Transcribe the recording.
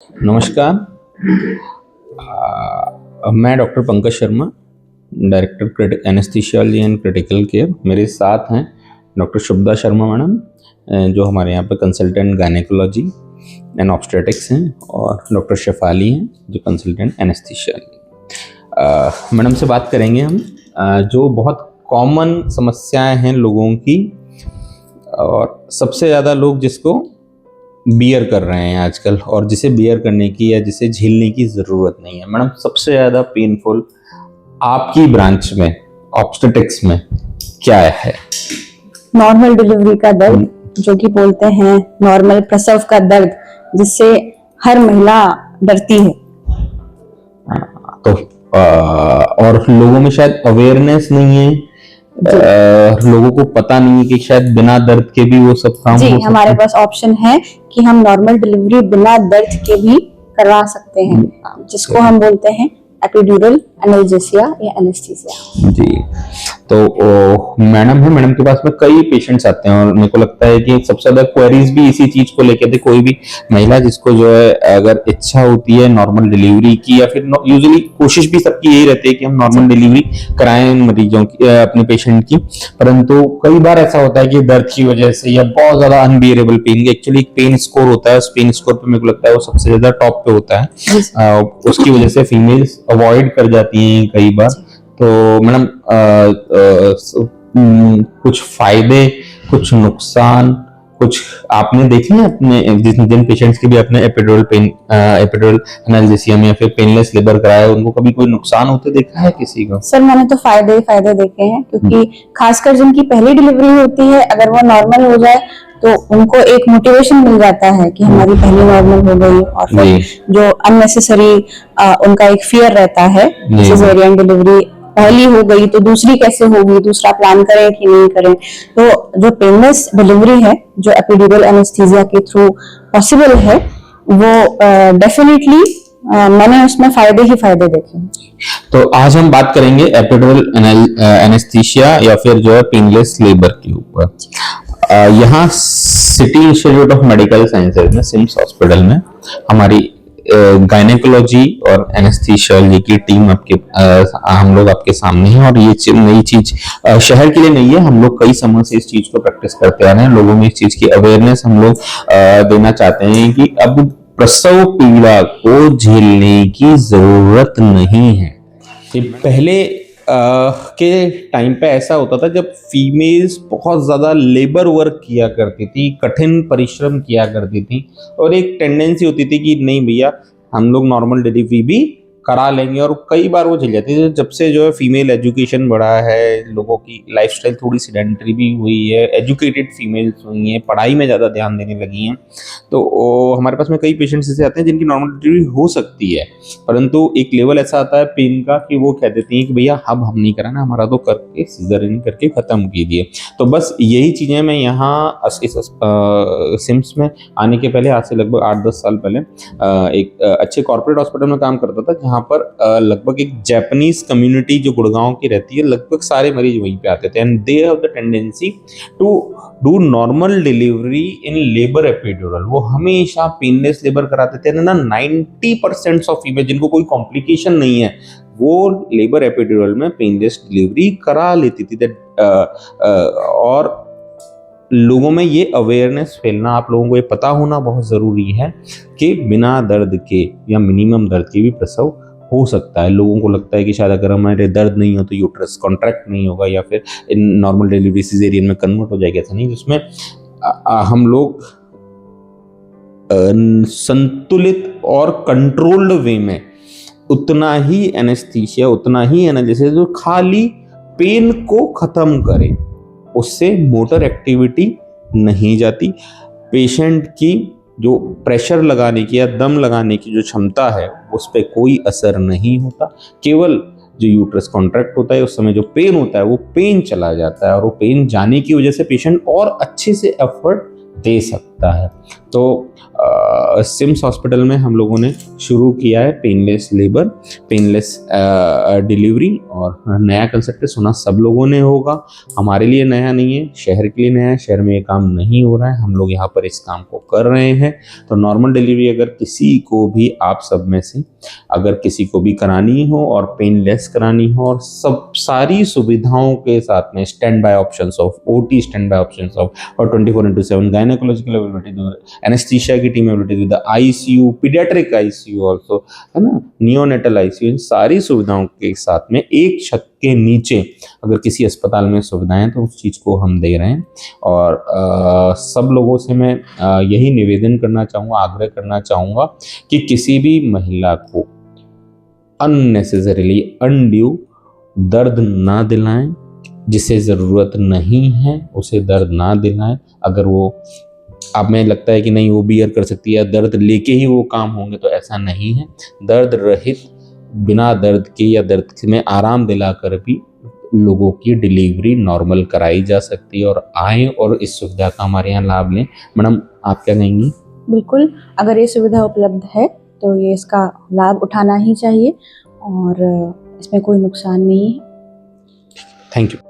नमस्कार। मैं doctor Pankaj Sharma, director anaesthesiology and critical care. मेरे साथ हैं डॉक्टर शुभदा शर्मा मैडम, जो हमारे यहाँ पे कंसल्टेंट गायनेकोलॉजी एंड ऑब्स्टेटिक्स हैं, और डॉक्टर शेफाली हैं जो कंसल्टेंट एनेस्थीसियोलॉजी। मैडम से बात करेंगे हम जो बहुत कॉमन समस्याएं हैं लोगों की, और सबसे ज़्यादा लोग जिसको बियर कर रहे हैं आजकल, और जिसे बियर करने की या जिसे झेलने की ज़रूरत नहीं है। मैडम, सबसे ज़्यादा पेनफुल आपकी ब्रांच में ऑब्स्टेटिक्स में क्या है? नॉर्मल डिलीवरी का दर्द, जो कि बोलते हैं नॉर्मल प्रसव का दर्द, जिससे हर महिला डरती है। तो और लोगों में शायद अवेयरनेस नहीं है, लोगों को पता नहीं है कि शायद बिना दर्द के भी वो सब काम जी, हो सकता है। हमारे पास ऑप्शन है कि हम नॉर्मल डिलीवरी बिना दर्द के भी करवा सकते हैं, जिसको हम बोलते हैं एपिड्यूरल एनाल्जेसिया या एनेस्थीसिया। जी, तो मैडम है, मैडम के पास में कई पेशेंट्स आते हैं, और मेरे को लगता है कि सबसे ज्यादा क्वेरीज भी इसी चीज को लेके थे। कोई भी महिला जिसको जो है अगर इच्छा होती है नॉर्मल डिलीवरी की, या फिर यूजुअली कोशिश भी सबकी यही रहती है कि हम नॉर्मल डिलीवरी कराएं मरीजों की, अपने पेशेंट की, परंतु कई बार ऐसा होता है कि दर्द की वजह से या बहुत ज्यादा अनबियरेबल पेन, एक्चुअली एक पेन स्कोर होता है, उस पेन स्कोर पे मेरे को लगता है वो सबसे ज्यादा टॉप पे होता है, उसकी वजह से फीमेल्स अवॉइड कर जाती हैं कई बार। तो मैडम, कुछ फायदे, कुछ नुकसान, कुछ आपने देखे हैं अपने जिन पेशेंट्स के भी अपने एपिड्यूरल एनाल्जेसिया में या फिर पेनलेस लेबर कराया, उनको कभी कोई नुकसान होते देखा है किसी को? सर, मैंने तो फायदे ही फायदे देखे हैं, क्योंकि खासकर जिनकी पहली डिलीवरी होती है, अगर वो नॉर्मल हो जाए तो उनको एक मोटिवेशन मिल जाता है कि हमारी पहली नॉर्मल हो गई, और फिर जो अननेसेसरी उनका एक फियर रहता है, सिजेरियन डिलीवरी पहली हो गई तो दूसरी कैसे होगी, दूसरा प्लान करें कि नहीं करें। तो जो पेनलेस डिलीवरी है, जो एपिड्यूरल एनेस्थीसिया के थ्रू पॉसिबल है, वो डेफिनेटली मैंने उसमें फायदे ही फायदे देखे। तो आज हम बात करेंगे एपिड्यूरल एनेस्थीसिया या फिर जो है पेनलेस लेबर के ऊपर। यहाँ city institute of medical sciences में, सिम्स हॉस्पिटल में, हमारी गायनेकोलॉजी और एनेस्थीसियोलॉजी की टीम हम लोग आपके सामने हैं। और ये नई चीज शहर के लिए नहीं है, हम लोग कई समय से इस चीज को प्रैक्टिस करते आ रहे हैं। लोगों में इस चीज की अवेयरनेस हम लोग देना चाहते हैं कि अब प्रसव पीड़ा को झेलने की जरूरत नहीं है। पहले के टाइम पे ऐसा होता था जब फीमेल्स बहुत ज़्यादा लेबर वर्क किया करती थी, कठिन परिश्रम किया करती थी, और एक टेंडेंसी होती थी कि नहीं भैया हम लोग नॉर्मल डिलीवरी भी करा लेंगे, और कई बार वो झेल जाती थी। जब से जो है फीमेल एजुकेशन बढ़ा है, लोगों की लाइफस्टाइल थोड़ी सीडेंटरी भी हुई है, एजुकेटेड फीमेल्स हुई हैं, पढ़ाई में ज़्यादा ध्यान देने लगी हैं, तो हमारे पास में कई पेशेंट्स ऐसे आते हैं जिनकी नॉर्मल डिलीवरी हो सकती है, परंतु एक लेवल ऐसा आता है पेन का कि वो कह देती हैं कि भैया अब हम नहीं कराना, हमारा तो करके सीजरियन करके ख़त्म कीजिए। तो बस यही चीज़ें मैं यहाँ इस सिम्स में आने के पहले, आज से लगभग 8-10 साल पहले, एक अच्छे कॉर्पोरेट हॉस्पिटल में काम करता था, जहाँ पर लगभग एक जापानीज कम्युनिटी जो गुड़गांव की रहती है, लगभग सारे मरीज वहीं पे आते थे, and they have the tendency to do normal delivery in labour epidural. वो हमेशा पेनलेस लेबर कराते थे ना। 90% ऑफ फीमेल जिनको कोई कॉम्प्लिकेशन नहीं है, वो लेबर एपिड्यूरल में पेनलेस डिलीवरी करा लेती थी। और लोगों में ये अवेयरनेस फैलना, आप लोगों को ये पता होना बहुत ज़रूरी है कि बिना दर्द के या मिनिमम दर्द के भी प्रसव हो सकता है। लोगों को लगता है कि शायद अगर हमारे दर्द नहीं हो तो यूट्रस कॉन्ट्रैक्ट नहीं होगा, या फिर नॉर्मल डिलीवरी सिजेरियन में कन्वर्ट हो जाएगा। ऐसा नहीं, जिसमें हम लोग संतुलित और कंट्रोल्ड वे में उतना ही एनेस्थीसिया, उतना ही एनालिसिस जो खाली पेन को ख़त्म करे, उससे मोटर एक्टिविटी नहीं जाती। पेशेंट की जो प्रेशर लगाने की या दम लगाने की जो क्षमता है, उस पर कोई असर नहीं होता। केवल जो यूट्रस कॉन्ट्रैक्ट होता है, उस समय जो पेन होता है वो पेन चला जाता है, और वो पेन जाने की वजह से पेशेंट और अच्छे से एफर्ट दे सकता है। सकता है। तो सिम्स हॉस्पिटल में हम लोगों ने शुरू किया है पेनलेस लेबर, पेनलेस डिलीवरी, और नया कंसेप्ट सुना सब लोगों ने होगा, हमारे लिए नया नहीं है, शहर के लिए नया है, शहर में ये काम नहीं हो रहा है, हम लोग यहाँ पर इस काम को कर रहे हैं। तो नॉर्मल डिलीवरी अगर किसी को भी, आप सब में से अगर किसी को भी करानी हो और पेनलेस करानी हो और सब सारी सुविधाओं के साथ में, stand by options of OT, stand by options of और 24/7 गायनेकोलॉजिकल अवेलेबिलिटी, एनेस्थीसिया की team availability with ICU, paediatric ICU also, है ना, नियोनेटल आईसीयू, इन सारी सुविधाओं के साथ में एक छत के नीचे अगर किसी अस्पताल में सुविधाएं तो उस चीज़ को हम दे रहे हैं। और सब लोगों से मैं यही निवेदन करना चाहूँगा, आग्रह करना चाहूँगा कि किसी भी महिला को अननेसेसरीली, अनड्यू दर्द ना दिलाएं, जिसे ज़रूरत नहीं है उसे दर्द ना दिलाएं। अगर वो अब में लगता है कि नहीं वो बियर कर सकती है, दर्द लेके ही वो काम होंगे, तो ऐसा नहीं है। दर्द रहित, बिना दर्द के या दर्द में आराम दिलाकर भी लोगों की डिलीवरी नॉर्मल कराई जा सकती है, और आएँ और इस सुविधा का हमारे यहाँ लाभ लें। मैडम, आप क्या कहेंगी? बिल्कुल, अगर ये सुविधा उपलब्ध है तो ये इसका लाभ उठाना ही चाहिए और इसमें कोई नुकसान नहीं है। Thank you.